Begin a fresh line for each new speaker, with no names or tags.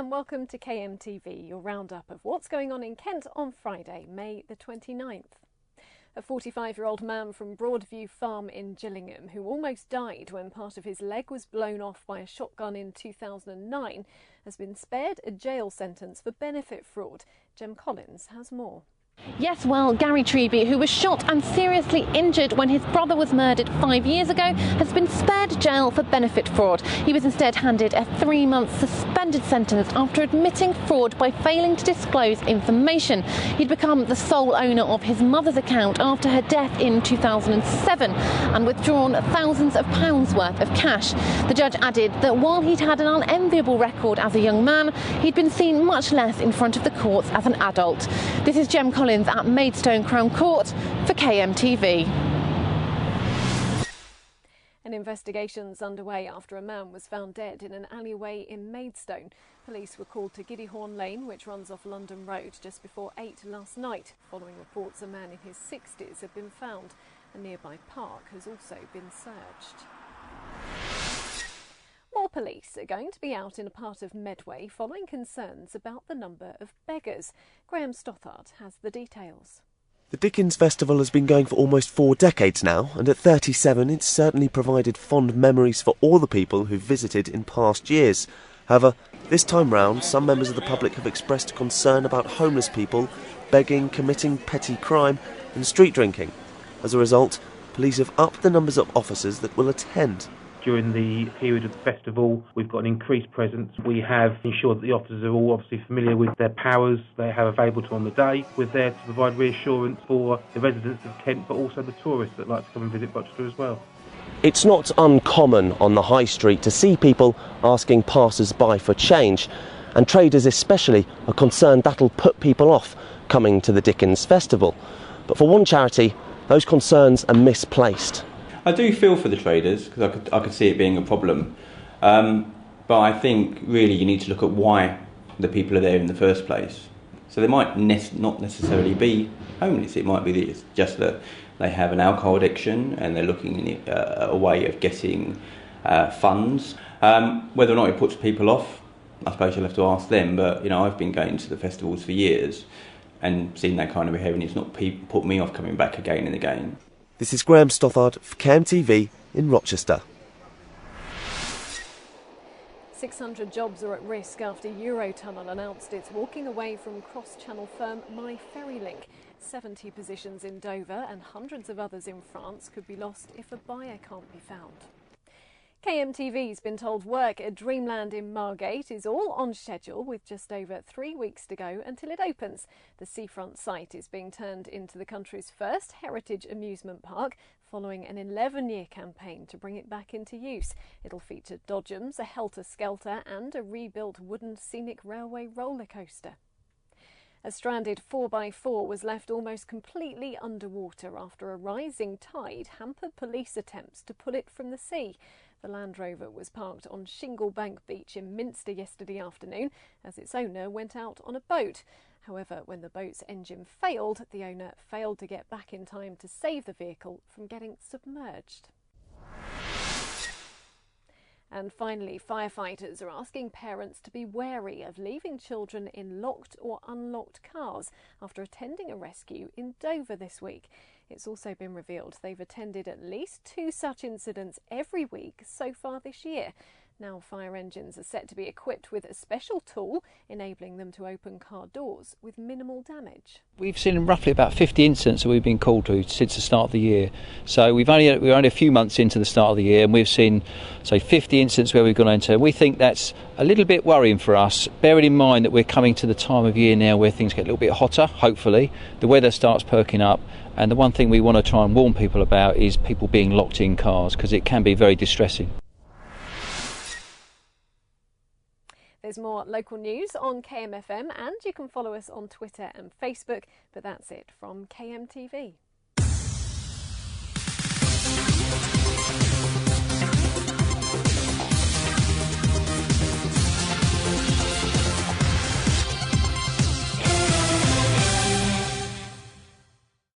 and welcome to KMTV, your roundup of what's going on in Kent on Friday, May the 29th. A 45-year-old man from Broadview Farm in Gillingham, who almost died when part of his leg was blown off by a shotgun in 2009, has been spared a jail sentence for benefit fraud. Jem Collins has more.
Yes, well, Gary Treby, who was shot and seriously injured when his brother was murdered 5 years ago, has been spared jail for benefit fraud. He was instead handed a 3-month suspended sentence after admitting fraud by failing to disclose information. He'd become the sole owner of his mother's account after her death in 2007 and withdrawn thousands of pounds worth of cash. The judge added that while he'd had an unenviable record as a young man, he'd been seen much less in front of the courts as an adult. This is Jem Collins at Maidstone Crown Court for KMTV.
An investigation's underway after a man was found dead in an alleyway in Maidstone. Police were called to Giddyhorn Lane, which runs off London Road, just before 8 last night, following reports a man in his 60s had been found. A nearby park has also been searched. More police are going to be out in a part of Medway following concerns about the number of beggars. Graham Stothard has the details.
The Dickens Festival has been going for almost 4 decades now, and at 37 it's certainly provided fond memories for all the people who've visited in past years. However, this time round, some members of the public have expressed concern about homeless people begging, committing petty crime and street drinking. As a result, police have upped the numbers of officers that will attend.
During the period of the festival, we've got an increased presence. We have ensured that the officers are all obviously familiar with their powers they have available to on the day. We're there to provide reassurance for the residents of Kent, but also the tourists that like to come and visit Rochester as well.
It's not uncommon on the high street to see people asking passers-by for change, and traders especially are concerned that'll put people off coming to the Dickens Festival. But for one charity, those concerns are misplaced.
I do feel for the traders because I could see it being a problem, but I think really you need to look at why the people are there in the first place. So they might not necessarily be homeless. It might be that it's just that they have an alcohol addiction and they're looking at a way of getting funds. Whether or not it puts people off, I suppose you'll have to ask them. But you know, I've been going to the festivals for years and seen that kind of behaviour, and it's not put me off coming back again and again.
This is Graham Stothard for KMTV in Rochester.
600 jobs are at risk after Eurotunnel announced it's walking away from cross-channel firm My Ferrylink. 70 positions in Dover and hundreds of others in France could be lost if a buyer can't be found. KMTV's been told work at Dreamland in Margate is all on schedule, with just over 3 weeks to go until it opens. The seafront site is being turned into the country's first heritage amusement park, following an 11-year campaign to bring it back into use. It'll feature dodgems, a helter-skelter and a rebuilt wooden scenic railway roller coaster. A stranded 4x4 was left almost completely underwater after a rising tide hampered police attempts to pull it from the sea. The Land Rover was parked on Shinglebank Beach in Minster yesterday afternoon as its owner went out on a boat. However, when the boat's engine failed, the owner failed to get back in time to save the vehicle from getting submerged. And finally, firefighters are asking parents to be wary of leaving children in locked or unlocked cars after attending a rescue in Dover this week. It's also been revealed they've attended at least 2 such incidents every week so far this year. Now fire engines are set to be equipped with a special tool enabling them to open car doors with minimal damage.
We've seen roughly about 50 incidents that we've been called to since the start of the year. So we're only a few months into the start of the year, and we've seen 50 incidents where we've gone into. We think that's a little bit worrying for us, bearing in mind that we're coming to the time of year now where things get a little bit hotter, hopefully. The weather starts perking up, and the one thing we want to try and warn people about is people being locked in cars, because it can be very distressing.
There's more local news on KMFM, and you can follow us on Twitter and Facebook. But that's it from KMTV.